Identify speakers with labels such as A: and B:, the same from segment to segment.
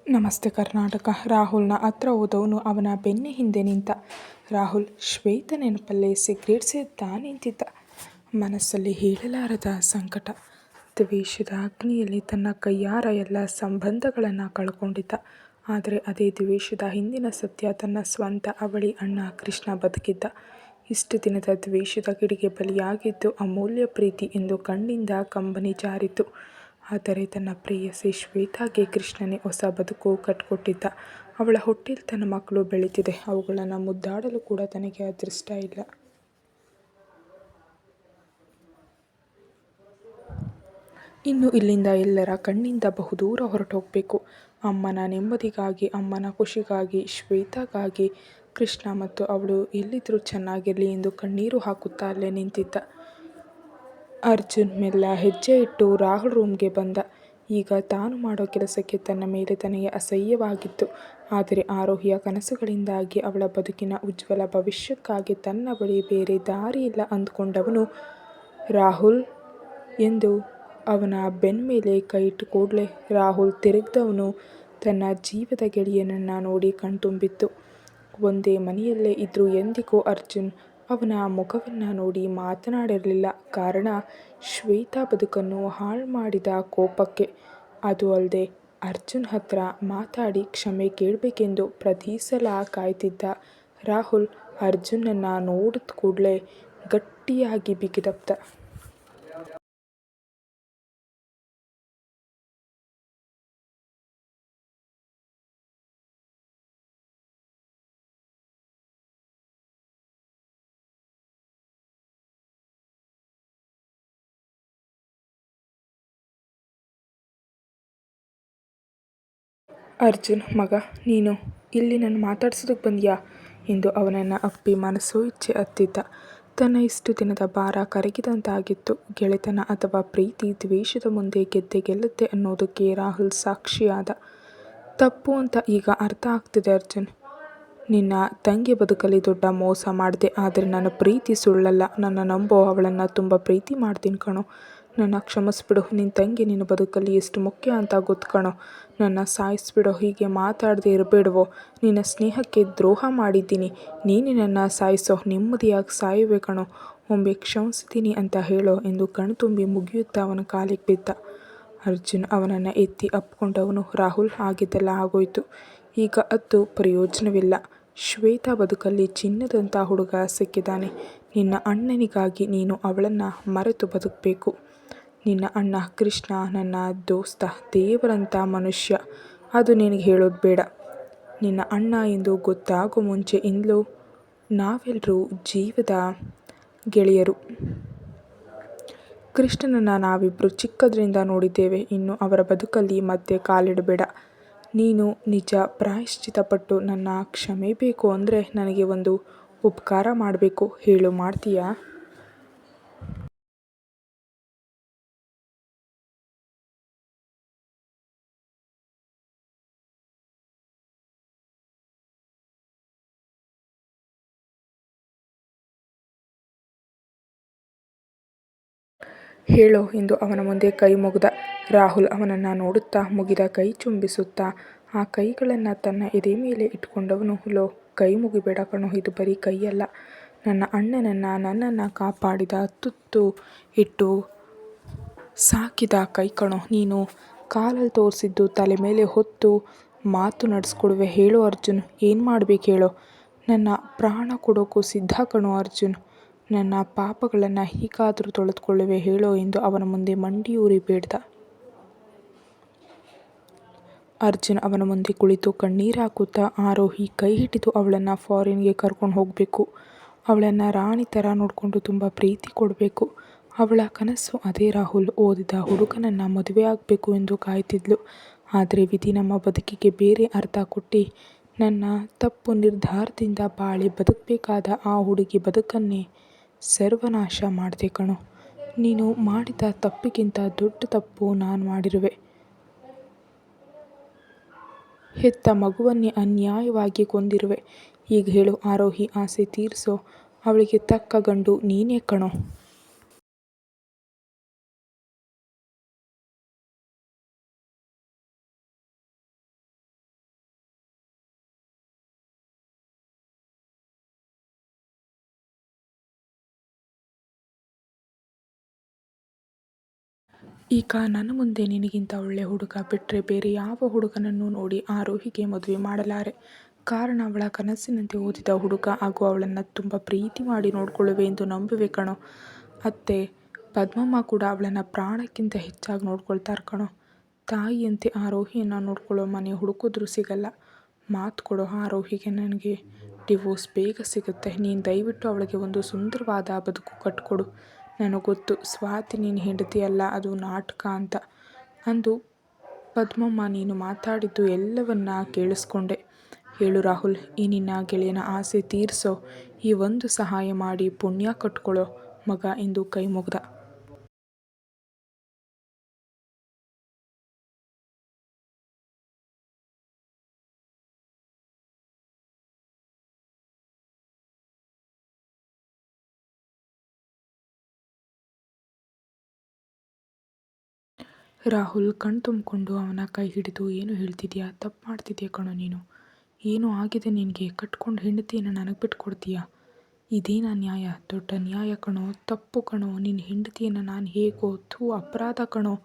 A: ನಮಸ್ತೆ ಕರ್ನಾಟಕ. ರಾಹುಲ್ನ ಹತ್ರ ಹೋದವನು ಅವನ ಬೆನ್ನ ಹಿಂದೆ ನಿಂತ. ರಾಹುಲ್ ಶ್ವೇತ ನೆನಪಲ್ಲೇ ಸಿಗರೇಟ್ ಸೇದ್ತಾ ನಿಂತಿದ್ದ. ಮನಸ್ಸಲ್ಲಿ ಹೇಳಲಾರದ ಸಂಕಟ. ದ್ವೇಷದ ಅಗ್ನಿಯಲ್ಲಿ ತನ್ನ ಕೈಯಾರ ಎಲ್ಲ ಸಂಬಂಧಗಳನ್ನು ಕಳ್ಕೊಂಡಿದ್ದ. ಆದರೆ ಅದೇ ದ್ವೇಷದ ಹಿಂದಿನ ಸತ್ಯ, ತನ್ನ ಸ್ವಂತ ಅವಳಿ ಅಣ್ಣ ಕೃಷ್ಣ ಬದುಕಿದ್ದ. ಇಷ್ಟು ದಿನದ ದ್ವೇಷದ ಕಿಡಿಗೆ ಬಲಿಯಾಗಿದ್ದು ಅಮೂಲ್ಯ ಪ್ರೀತಿ ಎಂದು ಕಣ್ಣಿಂದ ಕಂಬನಿ ಜಾರಿತು. ಆದರೆ ತನ್ನ ಪ್ರೇಯಸಿ ಶ್ವೇತಾಗೆ ಕೃಷ್ಣನೇ ಹೊಸ ಬದುಕು ಕಟ್ಕೊಟ್ಟಿದ್ದ. ಅವಳ ಹೊಟ್ಟೆಯಲ್ಲಿ ತನ್ನ ಮಕ್ಕಳು ಬೆಳೀತಿದೆ. ಅವುಗಳನ್ನು ಮುದ್ದಾಡಲು ಕೂಡ ತನಗೆ ಅದೃಷ್ಟ ಇಲ್ಲ. ಇನ್ನು ಇಲ್ಲಿಂದ ಎಲ್ಲರ ಕಣ್ಣಿಂದ ಬಹುದೂರ ಹೊರಟೋಗ್ಬೇಕು. ಅಮ್ಮನ ನೆಮ್ಮದಿಗಾಗಿ, ಅಮ್ಮನ ಖುಷಿಗಾಗಿ, ಶ್ವೇತಾಗಾಗಿ ಕೃಷ್ಣ ಮತ್ತು ಅವಳು ಎಲ್ಲಿದ್ರೂ ಚೆನ್ನಾಗಿರಲಿ ಎಂದು ಕಣ್ಣೀರು ಹಾಕುತ್ತಾ ಅಲ್ಲೇ ನಿಂತಿದ್ದ. ಅರ್ಜುನ್ ಮೆಲ್ಲ ಹೆಜ್ಜೆ ಇಟ್ಟು ರಾಹುಲ್ ರೂಮ್ಗೆ ಬಂದ. ಈಗ ತಾನು ಮಾಡೋ ಕೆಲಸಕ್ಕೆ ತನ್ನ ಮೇಲೆ ತನಗೆ ಅಸಹ್ಯವಾಗಿತ್ತು. ಆದರೆ ಆರೋಹಿಯ ಕನಸುಗಳಿಂದಾಗಿ, ಅವಳ ಬದುಕಿನ ಉಜ್ವಲ ಭವಿಷ್ಯಕ್ಕಾಗಿ ತನ್ನ ಬಳಿ ಬೇರೆ ದಾರಿಯಿಲ್ಲ ಅಂದ್ಕೊಂಡವನು ರಾಹುಲ್ ಎಂದು ಅವನ ಬೆನ್ನ ಮೇಲೆ ಕೈ ಇಟ್ಟ ಕೂಡಲೇ ರಾಹುಲ್ ತಿರುಗಿದವನು ತನ್ನ ಜೀವದ ಗೆಳೆಯನನ್ನು ನೋಡಿ ಕಣ್ತುಂಬಿತ್ತು. ಒಂದೇ ಮನೆಯಲ್ಲೇ ಇದ್ರೂ ಎಂದಿಗೂ ಅರ್ಜುನ್ ಅವನ ಮುಖವನ್ನು ನೋಡಿ ಮಾತನಾಡಿರಲಿಲ್ಲ. ಕಾರಣ, ಶ್ವೇತಾ ಬದುಕನ್ನು ಹಾಳು ಮಾಡಿದ ಕೋಪಕ್ಕೆ. ಅದು ಅಲ್ಲದೆ ಅರ್ಜುನ್ ಹತ್ರ ಮಾತಾಡಿ ಕ್ಷಮೆ ಕೇಳಬೇಕೆಂದು ಪ್ರತಿ ಸಲ ಕಾಯ್ತಿದ್ದ ರಾಹುಲ್ ಅರ್ಜುನನ್ನು ನೋಡಿದ ಕೂಡಲೇ ಗಟ್ಟಿಯಾಗಿ ಬಿಗಿದಪ್ಪ. ಅರ್ಜುನ್, ಮಗ, ನೀನು ಇಲ್ಲಿ ನನ್ನ ಮಾತಾಡ್ಸೋದಕ್ಕೆ ಬಂದ್ಯಾ ಎಂದು ಅವನನ್ನು ಅಪ್ಪಿ ಮನಸ್ಸೋ ಇಚ್ಛೆ ಹತ್ತಿದ್ದ. ತನ್ನ ಇಷ್ಟು ದಿನದ ಭಾರ ಕರಗಿದಂತಾಗಿತ್ತು. ಗೆಳೆತನ ಅಥವಾ ಪ್ರೀತಿ ದ್ವೇಷದ ಮುಂದೆ ಗೆದ್ದೆ ಗೆಲ್ಲುತ್ತೆ ಅನ್ನೋದಕ್ಕೆ ರಾಹುಲ್ ಸಾಕ್ಷಿಯಾದ. ತಪ್ಪು ಅಂತ ಈಗ ಅರ್ಥ ಆಗ್ತಿದೆ ಅರ್ಜುನ್. ನಿನ್ನ ತಂಗಿ ಬದುಕಲ್ಲಿ ದೊಡ್ಡ ಮೋಸ ಮಾಡಿದೆ. ಆದರೆ ನನ್ನ ಪ್ರೀತಿ ಸುಳ್ಳಲ್ಲ. ನನ್ನ ನಂಬೋ, ಅವಳನ್ನು ತುಂಬ ಪ್ರೀತಿ ಮಾಡ್ತೀನಿ ಕಣೋ. ನನ್ನ ಕ್ಷಮಿಸ್ಬಿಡು. ನಿನ್ನ ತಂಗಿ ನಿನ್ನ ಬದುಕಲ್ಲಿ ಎಷ್ಟು ಮುಖ್ಯ ಅಂತ ಗೊತ್ತು ಕಣೋ. ನನ್ನ ಸಾಯಿಸ್ಬಿಡೋ. ಹೀಗೆ ಮಾತಾಡದೆ ಇರಬೇಡವೋ. ನಿನ್ನ ಸ್ನೇಹಕ್ಕೆ ದ್ರೋಹ ಮಾಡಿದ್ದೀನಿ. ನೀನೇ ನನ್ನ ಸಾಯಿಸೋ. ನೆಮ್ಮದಿಯಾಗಿ ಸಾಯುವೆ ಕಣೋ. ಒಮ್ಮೆ ಕ್ಷಮಿಸಿದ್ದೀನಿ ಅಂತ ಹೇಳೋ ಎಂದು ಕಣ್ತುಂಬಿ ಮುಗಿಯುತ್ತಾ ಅವನ ಕಾಲಿಗೆ ಬಿದ್ದ. ಅರ್ಜುನ್ ಅವನನ್ನು ಎತ್ತಿ ಅಪ್ಕೊಂಡವನು, ರಾಹುಲ್, ಆಗಿದ್ದೆಲ್ಲ ಆಗೋಯ್ತು. ಈಗ ಅದು ಪ್ರಯೋಜನವಿಲ್ಲ. ಶ್ವೇತಾ ಬದುಕಲ್ಲಿ ಚಿನ್ನದಂಥ ಹುಡುಗ ಸಿಕ್ಕಿದ್ದಾನೆ. ನಿನ್ನ ಅಣ್ಣನಿಗಾಗಿ ನೀನು ಅವಳನ್ನು ಮರೆತು ಬದುಕಬೇಕು. ನಿನ್ನ ಅಣ್ಣ ಕೃಷ್ಣ ನನ್ನ ದೋಸ್ತ, ದೇವರಂಥ ಮನುಷ್ಯ. ಅದು ನಿನಗೆ ಹೇಳೋದು ಬೇಡ. ನಿನ್ನ ಅಣ್ಣ ಎಂದು ಗೊತ್ತಾಗೋ ಮುಂಚೆಯಿಂದಲೂ ನಾವೆಲ್ಲರೂ ಜೀವದ ಗೆಳೆಯರು. ಕೃಷ್ಣನನ್ನು ನಾವಿಬ್ಬರು ಚಿಕ್ಕದ್ರಿಂದ ನೋಡಿದ್ದೇವೆ. ಇನ್ನು ಅವರ ಬದುಕಲ್ಲಿ ಮತ್ತೆ ಕಾಲಿಡಬೇಡ. ನೀನು ನಿಜ ಪ್ರಾಯಶ್ಚಿತ್ತಪಟ್ಟು ನನ್ನ ಕ್ಷಮೆ ಬೇಕು ಅಂದರೆ ನನಗೆ ಒಂದು ಉಪಕಾರ ಮಾಡಬೇಕು. ಹೇಳು, ಮಾಡ್ತೀಯಾ? ಹೇಳೋ ಎಂದು ಅವನ ಮುಂದೆ ಕೈ ಮುಗಿದ. ರಾಹುಲ್ ಅವನನ್ನು ನೋಡುತ್ತಾ ಮುಗಿದ ಕೈ ಚುಂಬಿಸುತ್ತಾ ಆ ಕೈಗಳನ್ನು ತನ್ನ ಎದೆ ಮೇಲೆ ಇಟ್ಕೊಂಡವನು, ಲೋ, ಕೈ ಮುಗಿಬೇಡ ಕಣೋ. ಇದು ಬರೀ ಕೈಯಲ್ಲ. ನನ್ನ ಅಣ್ಣನನ್ನು, ನನ್ನನ್ನು ಕಾಪಾಡಿದ, ತುತ್ತು ಇಟ್ಟು ಸಾಕಿದ ಕೈ ಕಣೋ. ನೀನು ಕಾಲಲ್ಲಿ ತೋರಿಸಿದ್ದು ತಲೆ ಮೇಲೆ ಹೊತ್ತು ಮಾತು ನಡೆಸ್ಕೊಡುವೆ. ಹೇಳೋ ಅರ್ಜುನ್, ಏನು ಮಾಡಬೇಕು ಹೇಳೋ. ನನ್ನ ಪ್ರಾಣ ಕೊಡೋಕ್ಕೂ ಸಿದ್ಧ ಕಣೋ ಅರ್ಜುನ್. ನನ್ನ ಪಾಪಗಳನ್ನು ಹೀಗಾದರೂ ತೊಳೆದುಕೊಳ್ಳುವೆ. ಹೇಳೋ ಎಂದು ಅವನ ಮುಂದೆ ಮಂಡಿಯೂರಿ ಬೇಡ್ದ. ಅರ್ಜುನ್ ಅವನ ಮುಂದೆ ಕುಳಿತು ಕಣ್ಣೀರು ಹಾಕುತ್ತಾ, ಆರೋಹಿ ಕೈ ಹಿಡಿದು ಅವಳನ್ನು ಫಾರಿನ್ಗೆ ಕರ್ಕೊಂಡು ಹೋಗಬೇಕು. ಅವಳನ್ನು ರಾಣಿ ಥರ ನೋಡಿಕೊಂಡು ತುಂಬ ಪ್ರೀತಿ ಕೊಡಬೇಕು. ಅವಳ ಕನಸು ಅದೇ ರಾಹುಲ್. ಓದಿದ ಹುಡುಗನನ್ನು ಮದುವೆ ಆಗಬೇಕು ಎಂದು ಕಾಯ್ತಿದ್ಲು. ಆದರೆ ವಿಧಿ ನಮ್ಮ ಬದುಕಿಗೆ ಬೇರೆ ಅರ್ಥ ಕೊಟ್ಟು ನನ್ನ ತಪ್ಪು ನಿರ್ಧಾರದಿಂದ ಬಾಳಿ ಬದುಕಬೇಕಾದ ಆ ಹುಡುಗಿ ಬದುಕನ್ನೇ ಸರ್ವನಾಶ ಮಾಡಿದೆ ಕಣೋ. ನೀನು ಮಾಡಿದ ತಪ್ಪಿಗಿಂತ ದೊಡ್ಡ ತಪ್ಪು ನಾನು ಮಾಡಿರುವೆ. ಹೆತ್ತ ಮಗುವನ್ನೇ ಅನ್ಯಾಯವಾಗಿ ಕೊಂದಿರುವೆ. ಈಗ ಹೇಳು ಆರೋಹಿ, ಆಸೆ ತೀರಿಸೋ. ಅವಳಿಗೆ ತಕ್ಕ ಗಂಡು ನೀನೇ ಕಣೋ. ಈಗ ನನ್ನ ಮುಂದೆ ನಿನಗಿಂತ ಒಳ್ಳೆ ಹುಡುಗ ಬಿಟ್ಟರೆ ಬೇರೆ ಯಾವ ಹುಡುಗನನ್ನು ನೋಡಿ ಆರೋಹಿಗೆ ಮದುವೆ ಮಾಡಲಾರೆ. ಕಾರಣ ಅವಳ ಕನಸಿನಂತೆ ಓದಿದ ಹುಡುಗ ಹಾಗೂ ಅವಳನ್ನು ತುಂಬ ಪ್ರೀತಿ ಮಾಡಿ ನೋಡಿಕೊಳ್ಳುವೆ ಎಂದು ನಂಬುವೆ ಕಣೋ. ಅತ್ತೆ ಪದ್ಮಮ್ಮ ಕೂಡ ಅವಳನ್ನು ಪ್ರಾಣಕ್ಕಿಂತ ಹೆಚ್ಚಾಗಿ ನೋಡ್ಕೊಳ್ತಾರೆ ಕಣೋ. ತಾಯಿಯಂತೆ ಆರೋಹಿಯನ್ನು ನೋಡ್ಕೊಳ್ಳೋ ಮನೆ ಹುಡುಕಿದ್ರೂ ಸಿಗಲ್ಲ. ಮಾತು ಕೊಡೋ ಆರೋಹಿಗೆ, ನನಗೆ ಡಿವೋರ್ಸ್ ಬೇಗ ಸಿಗುತ್ತೆ. ನೀನು ದಯವಿಟ್ಟು ಅವಳಿಗೆ ಒಂದು ಸುಂದರವಾದ ಬದುಕು ಕಟ್ಕೊಡು. ನನಗೆ ಗೊತ್ತು ಸ್ವಾತಿ ನೀನು ಹೆಂಡತಿ ಅಲ್ಲ, ಅದು ನಾಟಕ ಅಂತ ಅಂದು ಪದ್ಮಮ್ಮ ನೀನು ಮಾತಾಡಿದ್ದು ಎಲ್ಲವನ್ನ ಕೇಳಿಸ್ಕೊಂಡೆ. ಹೇಳು ರಾಹುಲ್, ಈ ನಿನ್ನ ಗೆಳೆಯನ ಆಸೆ ತೀರಿಸೋ, ಈ ಒಂದು ಸಹಾಯ ಮಾಡಿ ಪುಣ್ಯ ಕಟ್ಕೊಳ್ಳೋ ಮಗ ಎಂದು ಕೈ ಮುಗ್ದ. ರಾಹುಲ್ ಕಣ್ ತುಂಬಿಕೊಂಡು ಅವನ ಕೈ ಹಿಡಿದು, ಏನು ಹೇಳ್ತಿದ್ಯಾ? ತಪ್ಪು ಮಾಡ್ತಿದ್ಯಾ ಕಣೋ ನೀನು. ಏನೋ ಆಗಿದೆ ನಿನಗೆ. ಕಟ್ಕೊಂಡು ಹೆಂಡತಿಯನ್ನು ನನಗೆ ಬಿಟ್ಕೊಡ್ತೀಯಾ? ಇದೇನಾ ನ್ಯಾಯ? ದೊಡ್ಡ ನ್ಯಾಯ ಕಣೋ. ತಪ್ಪು ಕಣೋ. ನಿನ್ನ ಹೆಂಡತಿಯನ್ನು ನಾನು ಹೇಗೋ ಅಪರಾಧ ಕಣೋ.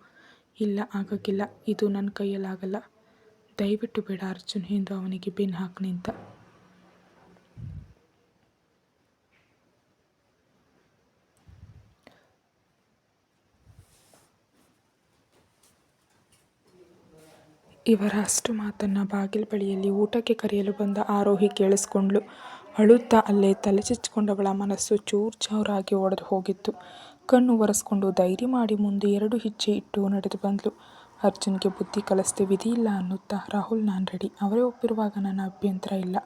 A: ಇಲ್ಲ, ಆಗೋಕ್ಕಿಲ್ಲ. ಇದು ನನ್ನ ಕೈಯಲ್ಲಾಗಲ್ಲ. ದಯವಿಟ್ಟು ಬೇಡ ಅರ್ಜುನ್ ಎಂದು ಅವನಿಗೆ ಬೆನ್ನು ಹಾಕಿ ನಿಂತ. ಇವರ ಅಷ್ಟು ಮಾತನ್ನು ಬಾಗಿಲು ಬಳಿಯಲ್ಲಿ ಊಟಕ್ಕೆ ಕರೆಯಲು ಬಂದ ಆರೋಹಿ ಕೇಳಿಸ್ಕೊಂಡ್ಳು. ಅಳುತ್ತಾ ಅಲ್ಲೇ ತಲೆ ಚಿಚ್ಕೊಂಡವಳ ಮನಸ್ಸು ಚೂರಾಗಿ ಒಡೆದು ಹೋಗಿತ್ತು. ಕಣ್ಣು ಒರೆಸ್ಕೊಂಡು ಧೈರ್ಯ ಮಾಡಿ ಮುಂದೆ 2 ಹೆಜ್ಜೆ ಇಟ್ಟು ನಡೆದು ಬಂದ್ಲು. ಅರ್ಜುನ್ಗೆ ಬುದ್ಧಿ ಕಲಿಸ್ದೆ ವಿಧಿಯಿಲ್ಲ ಅನ್ನುತ್ತಾ, ರಾಹುಲ್ ನಾನು ರೆಡಿ. ಅವರೇ ಒಪ್ಪಿರುವಾಗ ನನ್ನ ಅಭ್ಯಂತರ ಇಲ್ಲ.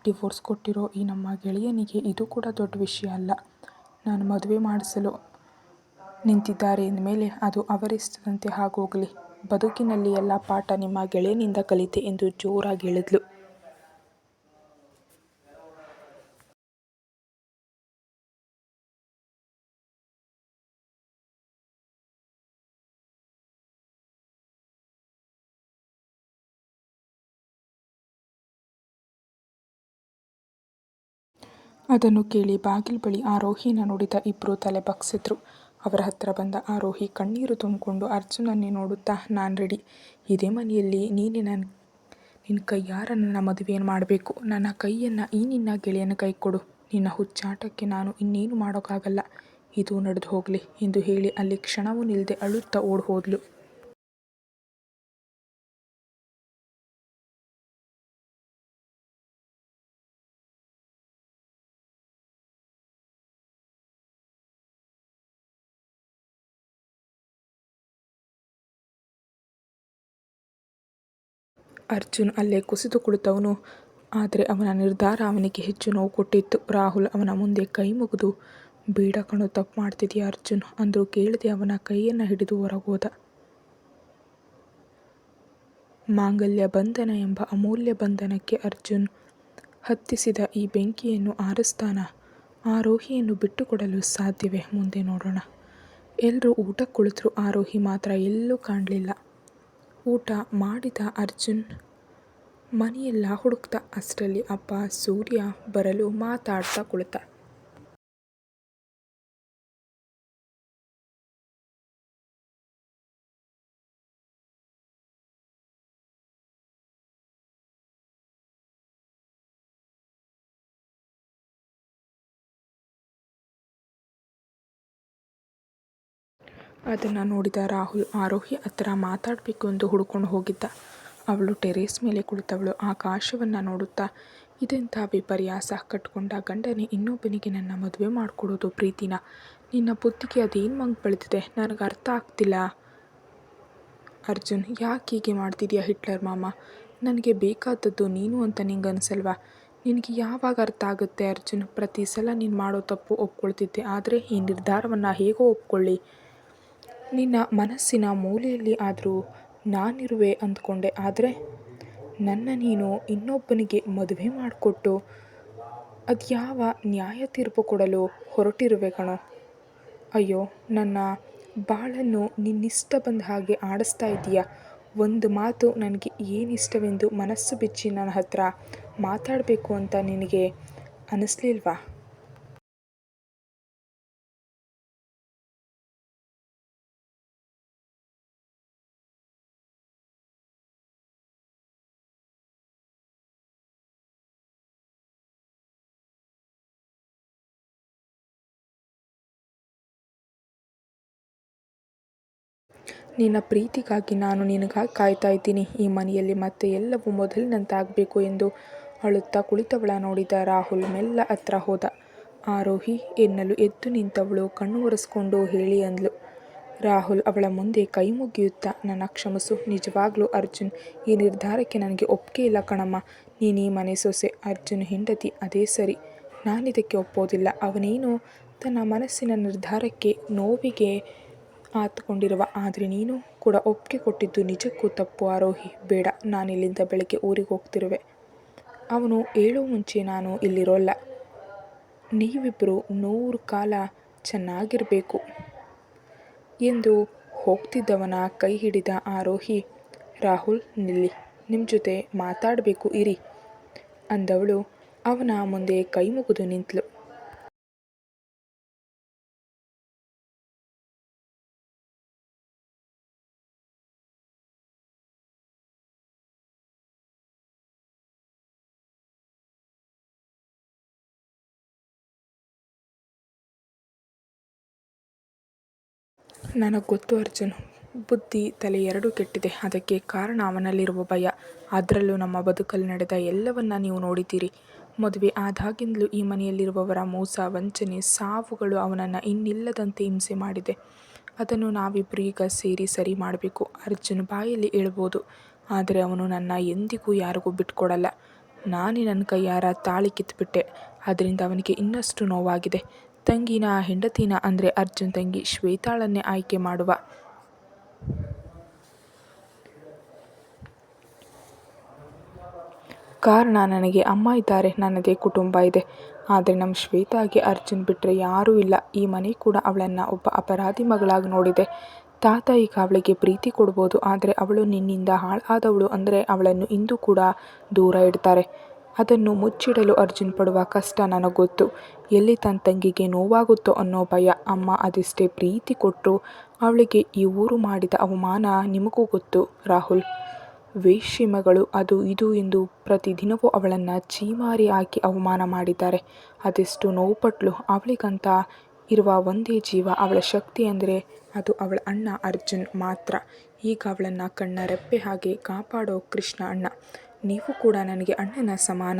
A: ಡಿವೋರ್ಸ್ ಕೊಟ್ಟಿರೋ ಈ ನಮ್ಮ ಗೆಳೆಯನಿಗೆ ಇದು ಕೂಡ ದೊಡ್ಡ ವಿಷಯ ಅಲ್ಲ. ನಾನು ಮದುವೆ ಮಾಡಿಸಲು ನಿಂತಿದ್ದಾರೆ ಎಂದಮೇಲೆ ಅದು ಅವರಿಷ್ಟದಂತೆ ಆಗೋಗಲಿ. ಬದುಕಿನಲ್ಲಿ ಎಲ್ಲ ಪಾಠ ನಿಮ್ಮ ಗೆಳೆಯನಿಂದ ಕಲಿತೆ ಎಂದು ಜೋರಾಗಿ ಹೇಳಿದ್ಲು. ಅದನ್ನು ಕೇಳಿ ಬಾಗಿಲು ಬಳಿ ಆರೋಹಿನ ನೋಡಿದ ಇಬ್ಬರು ತಲೆ ಬಗ್ಸಿದ್ರು. ಅವರ ಹತ್ರ ಬಂದ ಆರೋಹಿ ಕಣ್ಣೀರು ತುಂಬಿಕೊಂಡು ಅರ್ಜುನನ್ನೇ ನೋಡುತ್ತಾ, ನಾನು ರೆಡಿ. ಇದೇ ಮನೆಯಲ್ಲಿ ನೀನೇ ನಿನ್ನ ಕೈಯಾರ ನನ್ನ ಮದುವೆಯನ್ನು ಮಾಡಬೇಕು. ನನ್ನ ಕೈಯನ್ನು ಈ ನಿನ್ನ ಗೆಳೆಯನ ಕೈ ಕೊಡು. ನಿನ್ನ ಹುಚ್ಚಾಟಕ್ಕೆ ನಾನು ಇನ್ನೇನು ಮಾಡೋಕ್ಕಾಗಲ್ಲ. ಇದು ನಡೆದು ಹೋಗಲಿ ಎಂದು ಹೇಳಿ ಅಲ್ಲಿ ಕ್ಷಣವೂ ನಿಲ್ಲದೆ ಅಳುತ್ತಾ ಓಡಿ ಹೋದ್ಲು. ಅರ್ಜುನ್ ಅಲ್ಲೇ ಕುಸಿದು ಕುಳಿತವನು. ಆದರೆ ಅವನ ನಿರ್ಧಾರ ಅವನಿಗೆ ಹೆಚ್ಚು ನೋವು ಕೊಟ್ಟಿತ್ತು. ರಾಹುಲ್ ಅವನ ಮುಂದೆ ಕೈ ಮುಗಿದು, ಬೇಡ ಕಣೋ, ತಪ್ಪು ಮಾಡ್ತಿದ್ಯಾ ಅರ್ಜುನ್ ಅಂದರೂ ಕೇಳದೆ ಅವನ ಕೈಯನ್ನು ಹಿಡಿದು ಹೊರಗೋದ. ಮಾಂಗಲ್ಯ ಬಂಧನ ಎಂಬ ಅಮೂಲ್ಯ ಬಂಧನಕ್ಕೆ ಅರ್ಜುನ್ ಹತ್ತಿಸಿದ ಈ ಬೆಂಕಿಯನ್ನು ಆರಿಸ್ತಾನ? ಆರೋಹಿಯನ್ನು ಬಿಟ್ಟುಕೊಡಲು ಸಾಧ್ಯವೇ? ಮುಂದೆ ನೋಡೋಣ. ಎಲ್ಲರೂ ಊಟಕ್ಕೆ ಕುಳಿತರು. ಆರೋಹಿ ಮಾತ್ರ ಎಲ್ಲೂ ಕಾಣಲಿಲ್ಲ. ಊಟ ಮಾಡಿದ ಅರ್ಜುನ್ ಮನೆಯೆಲ್ಲ ಹುಡುಕ್ತ. ಅಷ್ಟರಲ್ಲಿ ಅಪ್ಪ ಸೂರ್ಯ ಬರಲು ಮಾತಾಡ್ತಾ ಕುಳಿತ. ಅದನ್ನು ನೋಡಿದ ರಾಹುಲ್ ಆರೋಹಿ ಹತ್ರ ಮಾತಾಡಬೇಕು ಎಂದು ಹುಡ್ಕೊಂಡು ಹೋಗಿದ್ದ. ಅವಳು ಟೆರೇಸ್ ಮೇಲೆ ಕುಳಿತವಳು ಆಕಾಶವನ್ನು ನೋಡುತ್ತಾ, ಇದೆಂಥ ವಿಪರ್ಯಾಸ. ಕಟ್ಕೊಂಡ ಗಂಡನೇ ಇನ್ನೊಬ್ಬನಿಗೆ ನನ್ನ ಮದುವೆ ಮಾಡಿಕೊಡೋದು ಪ್ರೀತಿನ? ನಿನ್ನ ಬುದ್ಧಿಗೆ ಅದೇನು ಮಂಗ್ ಬೆಳೆದಿದೆ? ನನಗೆ ಅರ್ಥ ಆಗ್ತಿಲ್ಲ. ಅರ್ಜುನ್, ಯಾಕೆ ಹೀಗೆ ಮಾಡ್ತಿದ್ಯಾ ಹಿಟ್ಲರ್ ಮಾಮ? ನನಗೆ ಬೇಕಾದದ್ದು ನೀನು ಅಂತ ನಿಂಗೆ ಅನಿಸಲ್ವಾ? ನಿನಗೆ ಯಾವಾಗ ಅರ್ಥ ಆಗುತ್ತೆ ಅರ್ಜುನ್? ಪ್ರತಿ ಸಲ ನೀನು ಮಾಡೋ ತಪ್ಪು ಒಪ್ಕೊಳ್ತಿದ್ದೆ, ಆದರೆ ಈ ನಿರ್ಧಾರವನ್ನು ಹೇಗೋ ಒಪ್ಕೊಳ್ಳಿ. ನಿನ್ನ ಮನಸ್ಸಿನ ಮೂಲೆಯಲ್ಲಿ ಆದರೂ ನಾನಿರುವೆ ಅಂದ್ಕೊಂಡೆ, ಆದರೆ ನನ್ನ ನೀನು ಇನ್ನೊಬ್ಬನಿಗೆ ಮದುವೆ ಮಾಡಿಕೊಟ್ಟು ಅದ್ಯಾವ ನ್ಯಾಯ ತೀರ್ಪು ಕೊಡಲು ಹೊರಟಿರುವೆ ಕಣೋ. ಅಯ್ಯೋ, ನನ್ನ ಬಾಳನ್ನು ನಿನ್ನಿಷ್ಟ ಬಂದ ಹಾಗೆ ಆಡಿಸ್ತಾ ಇದೀಯ. ಒಂದು ಮಾತು ನನಗೆ ಏನಿಷ್ಟವೆಂದು ಮನಸ್ಸು ಬಿಚ್ಚಿ ನನ್ನ ಹತ್ರ ಮಾತಾಡಬೇಕು ಅಂತ ನಿನಗೆ ಅನ್ನಿಸ್ಲಿಲ್ವಾ? ನಿನ್ನ ಪ್ರೀತಿಗಾಗಿ ನಾನು ನಿನಗಾಗಿ ಕಾಯ್ತಾ ಇದ್ದೀನಿ. ಈ ಮನೆಯಲ್ಲಿ ಮತ್ತೆ ಎಲ್ಲವೂ ಮೊದಲಿನಂತಾಗಬೇಕು ಎಂದು ಅಳುತ್ತಾ ಕುಳಿತವಳ ನೋಡಿದ ರಾಹುಲ್ ಮೆಲ್ಲ ಹತ್ರ ಹೋದ. ಆರೋಹಿ ಎನ್ನಲು ಎದ್ದು ನಿಂತವಳು ಕಣ್ಣು ಒರೆಸ್ಕೊಂಡು ಹೇಳಿ ಅಂದ್ಲು. ರಾಹುಲ್ ಅವಳ ಮುಂದೆ ಕೈ ಮುಗಿಯುತ್ತಾ, ನನ್ನ ಕ್ಷಮಿಸು. ನಿಜವಾಗ್ಲೂ ಅರ್ಜುನ್, ಈ ನಿರ್ಧಾರಕ್ಕೆ ನನಗೆ ಒಪ್ಪಿಗೆ ಇಲ್ಲ ಕಣಮ್ಮ. ನೀನು ಈ ಮನೆ ಸೊಸೆ, ಅರ್ಜುನ್ ಹೆಂಡತಿ. ಅದೇ ಸರಿ. ನಾನಿದಕ್ಕೆ ಒಪ್ಪೋದಿಲ್ಲ. ಅವನೇನು ತನ್ನ ಮನಸ್ಸಿನ ನಿರ್ಧಾರಕ್ಕೆ ನೋವಿಗೆ ಆತುಕೊಂಡಿರುವ. ಆದರೆ ನೀನು ಕೂಡ ಒಪ್ಪಿಗೆ ಕೊಟ್ಟಿದ್ದು ನಿಜಕ್ಕೂ ತಪ್ಪು ಆರೋಹಿ. ಬೇಡ, ನಾನಿಲ್ಲಿಂದ ಬೆಳಗ್ಗೆ ಊರಿಗೆ ಹೋಗ್ತಿರುವೆ. ಅವನು ಹೇಳೋ ಮುಂಚೆ ನಾನು ಇಲ್ಲಿರೋಲ್ಲ. ನೀವಿಬ್ಬರು 100 ಕಾಲ ಚೆನ್ನಾಗಿರಬೇಕು ಎಂದು ಹೋಗ್ತಿದ್ದವನ ಕೈ ಹಿಡಿದ ಆರೋಹಿ, ರಾಹುಲ್ ನಿಲ್ಲಿ, ನಿಮ್ಮ ಜೊತೆ ಮಾತಾಡಬೇಕು, ಇರಿ ಅಂದವಳು ಅವನ ಮುಂದೆ ಕೈ ಮುಗಿದು ನಿಂತಳು. ನನಗೆ ಗೊತ್ತು ಅರ್ಜುನ್, ಬುದ್ಧಿ ತಲೆ ಎರಡೂ ಕೆಟ್ಟಿದೆ. ಅದಕ್ಕೆ ಕಾರಣ ಅವನಲ್ಲಿರುವ ಭಯ. ಅದರಲ್ಲೂ ನಮ್ಮ ಬದುಕಲ್ಲಿ ನಡೆದ ಎಲ್ಲವನ್ನ ನೀವು ನೋಡಿದ್ದೀರಿ. ಮದುವೆ ಆದಾಗಿಂದಲೂ ಈ ಮನೆಯಲ್ಲಿರುವವರ ಮೋಸ, ವಂಚನೆ, ಸಾವುಗಳು ಅವನನ್ನು ಇನ್ನಿಲ್ಲದಂತೆ ಹಿಂಸೆ ಮಾಡಿದೆ. ಅದನ್ನು ನಾವಿಬ್ಬರು ಈಗ ಸೇರಿ ಸರಿ ಮಾಡಬೇಕು. ಅರ್ಜುನ್ ಬಾಯಲ್ಲಿ ಹೇಳ್ಬೋದು, ಆದರೆ ಅವನು ನನ್ನ ಎಂದಿಗೂ ಯಾರಿಗೂ ಬಿಟ್ಕೊಡಲ್ಲ. ನಾನೇ ನನ್ನ ಕೈಯಾರ ತಾಳಿ ಕಿತ್ಬಿಟ್ಟೆ. ಅದರಿಂದ ಅವನಿಗೆ ಇನ್ನಷ್ಟು ನೋವಾಗಿದೆ. ತಂಗಿನ ಹೆಂಡತಿನ ಅಂದರೆ ಅರ್ಜುನ್ ತಂಗಿ ಶ್ವೇತಾಳನ್ನೇ ಆಯ್ಕೆ ಮಾಡುವ. ಕಾರಣ, ನನಗೆ ಅಮ್ಮ ಇದ್ದಾರೆ, ನನ್ನದೇ ಕುಟುಂಬ ಇದೆ. ಆದರೆ ನಮ್ಮ ಶ್ವೇತಾಗೆ ಅರ್ಜುನ್ ಬಿಟ್ಟರೆ ಯಾರೂ ಇಲ್ಲ. ಈ ಮನೆ ಕೂಡ ಅವಳನ್ನು ಒಬ್ಬ ಅಪರಾಧಿ ಮಗಳಾಗಿ ನೋಡಿದೆ. ತಾತ ಈಗ ಅವಳಿಗೆ ಪ್ರೀತಿ ಕೊಡ್ಬೋದು, ಆದರೆ ಅವಳು ನಿನ್ನಿಂದ ಹಾಳಾದವಳು ಅಂದರೆ ಅವಳನ್ನು ಇಂದು ಕೂಡ ದೂರ ಇಡ್ತಾರೆ. ಅದನ್ನು ಮುಚ್ಚಿಡಲು ಅರ್ಜುನ್ ಪಡುವ ಕಷ್ಟ ನನಗೆ ಗೊತ್ತು. ಎಲ್ಲಿ ತನ್ನ ತಂಗಿಗೆ ನೋವಾಗುತ್ತೋ ಅನ್ನೋ ಭಯ. ಅಮ್ಮ ಅದೆಷ್ಟೇ ಪ್ರೀತಿ ಕೊಟ್ಟರು ಅವಳಿಗೆ ಈ ಊರು ಮಾಡಿದ ಅವಮಾನ ನಿಮಗೂ ಗೊತ್ತು ರಾಹುಲ್. ವೇಶ್ಯೆ ಮಗಳು, ಅದು ಇದು ಎಂದು ಪ್ರತಿದಿನವೂ ಅವಳನ್ನು ಚೀಮಾರಿ ಹಾಕಿ ಅವಮಾನ ಮಾಡಿದ್ದಾರೆ. ಅದೆಷ್ಟು ನೋವುಪಟ್ಲು. ಅವಳಿಗಂತ ಇರುವ ಒಂದೇ ಜೀವ, ಅವಳ ಶಕ್ತಿ ಅಂದರೆ ಅದು ಅವಳ ಅಣ್ಣ ಅರ್ಜುನ್ ಮಾತ್ರ. ಈಗ ಅವಳನ್ನು ಕಣ್ಣ ರೆಪ್ಪೆ ಹಾಗೆ ಕಾಪಾಡೋ ಕೃಷ್ಣ ಅಣ್ಣ. ನೀವು ಕೂಡ ನನಗೆ ಅಣ್ಣನ ಸಮಾನ.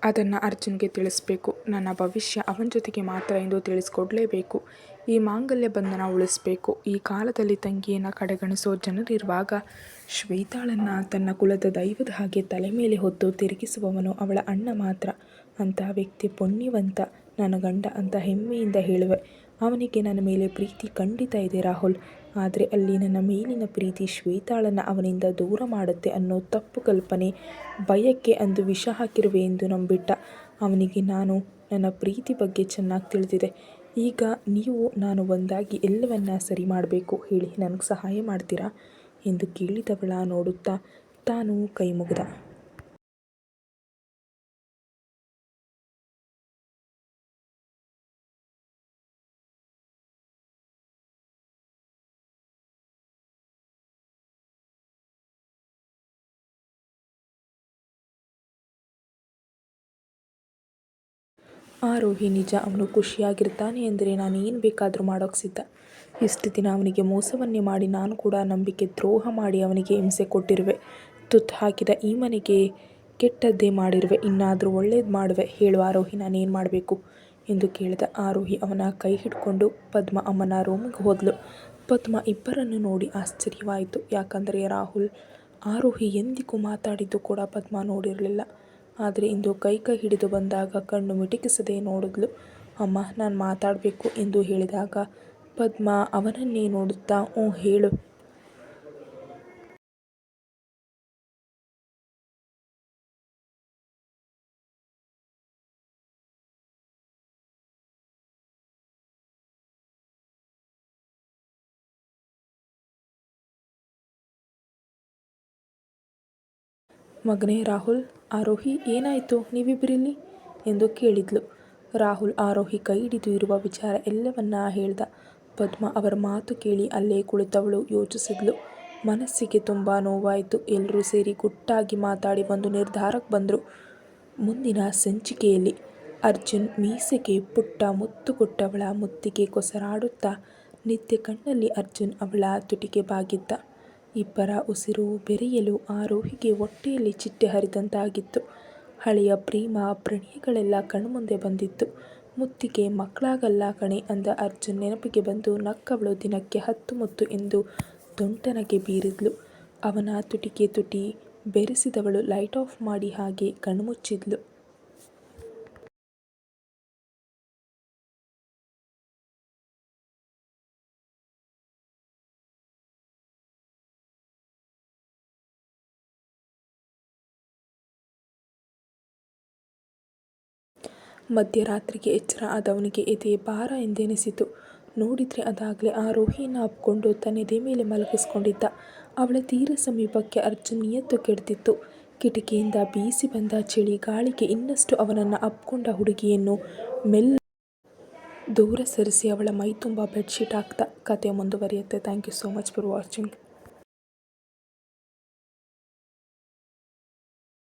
A: ಅದನ್ನು ಅರ್ಜುನ್ಗೆ ತಿಳಿಸ್ಬೇಕು. ನನ್ನ ಭವಿಷ್ಯ ಅವನ ಜೊತೆಗೆ ಮಾತ್ರ ಎಂದು ತಿಳಿಸ್ಕೊಡ್ಲೇಬೇಕು. ಈ ಮಾಂಗಲ್ಯ ಬಂಧನ ಉಳಿಸ್ಬೇಕು. ಈ ಕಾಲದಲ್ಲಿ ತಂಗಿಯನ್ನು ಕಡೆಗಣಿಸೋ ಜನರಿರುವಾಗ ಶ್ವೇತಾಳನ್ನು ತನ್ನ ಕುಲದ ದೈವದ ಹಾಗೆ ತಲೆ ಮೇಲೆ ಹೊತ್ತು ತಿರುಗಿಸುವವನು ಅವಳ ಅಣ್ಣ ಮಾತ್ರ. ಅಂತಹ ವ್ಯಕ್ತಿ ಪುಣ್ಯವಂತ, ನನ್ನ ಗಂಡ ಅಂತ ಹೆಮ್ಮೆಯಿಂದ ಹೇಳುವೆ. ಅವನಿಗೆ ನನ್ನ ಮೇಲೆ ಪ್ರೀತಿ ಖಂಡಿತ ಇದೆ ರಾಹುಲ್. ಆದರೆ ಅಲ್ಲಿ ನನ್ನ ಮೇಲಿನ ಪ್ರೀತಿ ಶ್ವೇತಾಳನ್ನು ಅವನಿಂದ ದೂರ ಮಾಡುತ್ತೆ ಅನ್ನೋ ತಪ್ಪು ಕಲ್ಪನೆ, ಭಯಕ್ಕೆ ಅಂದು ವಿಷ ಹಾಕಿರುವೆ ಎಂದು ನಂಬಿಟ್ಟ. ಅವನಿಗೆ ನನ್ನ ಪ್ರೀತಿ ಬಗ್ಗೆ ಚೆನ್ನಾಗಿ ತಿಳಿದಿದೆ. ಈಗ ನೀವು ನಾನು ಒಂದಾಗಿ ಎಲ್ಲವನ್ನ ಸರಿ ಮಾಡಬೇಕು. ಹೇಳಿ, ನನಗೆ ಸಹಾಯ ಮಾಡ್ತೀರಾ ಎಂದು ಕೇಳಿದವಳ ನೋಡುತ್ತಾ ತಾನು ಕೈ ಮುಗಿದ. ಆರೋಹಿ, ನಿಜ ಅವನು ಖುಷಿಯಾಗಿರ್ತಾನೆ ಎಂದರೆ ನಾನು ಏನು ಬೇಕಾದರೂ ಮಾಡೋಕ್ಕೆ ಸಿದ್ಧ. ಇಷ್ಟು ದಿನ ಅವನಿಗೆ ಮೋಸವನ್ನೇ ಮಾಡಿ ನಾನು ಕೂಡ ನಂಬಿಕೆ ದ್ರೋಹ ಮಾಡಿ ಅವನಿಗೆ ಹಿಂಸೆ ಕೊಟ್ಟಿರುವೆ. ತುತ್ತು ಹಾಕಿದ ಈ ಮನೆಗೆ ಕೆಟ್ಟದ್ದೇ ಮಾಡಿರುವೆ. ಇನ್ನಾದರೂ ಒಳ್ಳೇದು ಮಾಡುವೆ. ಹೇಳು ಆರೋಹಿ, ನಾನೇನು ಮಾಡಬೇಕು ಎಂದು ಕೇಳಿದ. ಆರೋಹಿ ಅವನ ಕೈ ಹಿಡ್ಕೊಂಡು ಪದ್ಮ ಅಮ್ಮನ ರೂಮಿಗೆ ಹೋದ್ಲು. ಪದ್ಮ ಇಬ್ಬರನ್ನು ನೋಡಿ ಆಶ್ಚರ್ಯವಾಯಿತು. ಯಾಕಂದರೆ ರಾಹುಲ್ ಆರೋಹಿ ಎಂದಿಗೂ ಮಾತಾಡಿದ್ದು ಕೂಡ ಪದ್ಮ ನೋಡಿರಲಿಲ್ಲ. ಆದರೆ ಇಂದು ಕೈ ಹಿಡಿದು ಬಂದಾಗ ಕಣ್ಣು ಮಿಟುಕಿಸದೆ ನೋಡಿದ್ಲು. ಅಮ್ಮ, ನಾನು ಮಾತಾಡಬೇಕು ಎಂದು ಹೇಳಿದಾಗ ಪದ್ಮ ಅವನನ್ನೇ ನೋಡುತ್ತಾ, ಹೇಳು. ಮಗನೇ ರಾಹುಲ್, ಆರೋಹಿ ಏನಾಯಿತು ನೀವಿಬ್ಬರಿಲ್ಲಿ ಎಂದು ಕೇಳಿದ್ಲು. ರಾಹುಲ್ ಆರೋಹಿ ಕೈ ಹಿಡಿದು ಇರುವ ವಿಚಾರ ಎಲ್ಲವನ್ನ ಹೇಳ್ದ. ಪದ್ಮ ಅವರ ಮಾತು ಕೇಳಿ ಅಲ್ಲೇ ಕುಳಿತವಳು ಯೋಚಿಸಿದ್ಲು. ಮನಸ್ಸಿಗೆ ತುಂಬ ನೋವಾಯಿತು. ಎಲ್ಲರೂ ಸೇರಿ ಗುಟ್ಟಾಗಿ ಮಾತಾಡಿ ಒಂದು ನಿರ್ಧಾರಕ್ಕೆ ಬಂದರು. ಮುಂದಿನ ಸಂಚಿಕೆಯಲ್ಲಿ ಅರ್ಜುನ್ ಮೀಸೆಗೆ ಪುಟ್ಟ ಮುತ್ತು ಕೊಟ್ಟವಳ ಮುತ್ತಿಗೆ ಕೊಸರಾಡುತ್ತಾ ನಿದ್ದೆ ಕಣ್ಣಲ್ಲಿ ಅರ್ಜುನ್ ಅವಳ ತುಟಿಗೆ ಬಾಗಿದ್ದ. ಇಬ್ಬರ ಉಸಿರು ಬೆರೆಯಲು ಆರೋಹಿಗೆ ಹೊಟ್ಟೆಯಲ್ಲಿ ಚಿಟ್ಟೆ ಹರಿದಂತಾಗಿತ್ತು. ಹಳೆಯ ಪ್ರೇಮ ಪ್ರಣಯಗಳೆಲ್ಲ ಕಣ್ಮುಂದೆ ಬಂದಿತ್ತು. ಮುತ್ತಿಗೆ ಮಕ್ಕಳಾಗಲ್ಲ ಕಣೆ ಅಂದ ಅರ್ಜುನ್ ನೆನಪಿಗೆ ಬಂದು ನಕ್ಕವಳು ದಿನಕ್ಕೆ 10 ಮುತ್ತು ಎಂದು ತುಂಟನಿಗೆ ಬೀರಿದ್ಲು. ಅವನ ತುಟಿಗೆ ತುಟಿ ಬೆರೆಸಿದವಳು ಲೈಟ್ ಆಫ್ ಮಾಡಿ ಹಾಗೆ ಕಣ್ಮುಚ್ಚಿದ್ಲು. ಮಧ್ಯರಾತ್ರಿಗೆ ಎಚ್ಚರ ಆದವನಿಗೆ ಎದೆ ಭಾರ ಎಂದೆನಿಸಿತು. ನೋಡಿದ್ರೆ ಅದಾಗಲೇ ಆರೋಹಿಯನ್ನು ಅಪ್ಕೊಂಡು ತನ್ನೆದೆ ಮೇಲೆ ಮಲಗಿಸ್ಕೊಂಡಿದ್ದ. ಅವಳ ತೀರ ಸಮೀಪಕ್ಕೆ ಅರ್ಜುನ್ ನಿಯತ್ತು ಕೆಡ್ತಿತ್ತು. ಕಿಟಕಿಯಿಂದ ಬೀಸಿ ಬಂದ ಚಳಿ ಗಾಳಿಗೆ ಇನ್ನಷ್ಟು ಅವನನ್ನು ಅಪ್ಕೊಂಡ ಹುಡುಗಿಯನ್ನು ಮೆಲ್ಲ ದೂರ ಸರಿಸಿ ಅವಳ ಮೈ ತುಂಬ ಬೆಡ್ಶೀಟ್ ಹಾಕ್ದ. ಕತೆ ಮುಂದುವರಿಯುತ್ತೆ. Thank you so much for watching.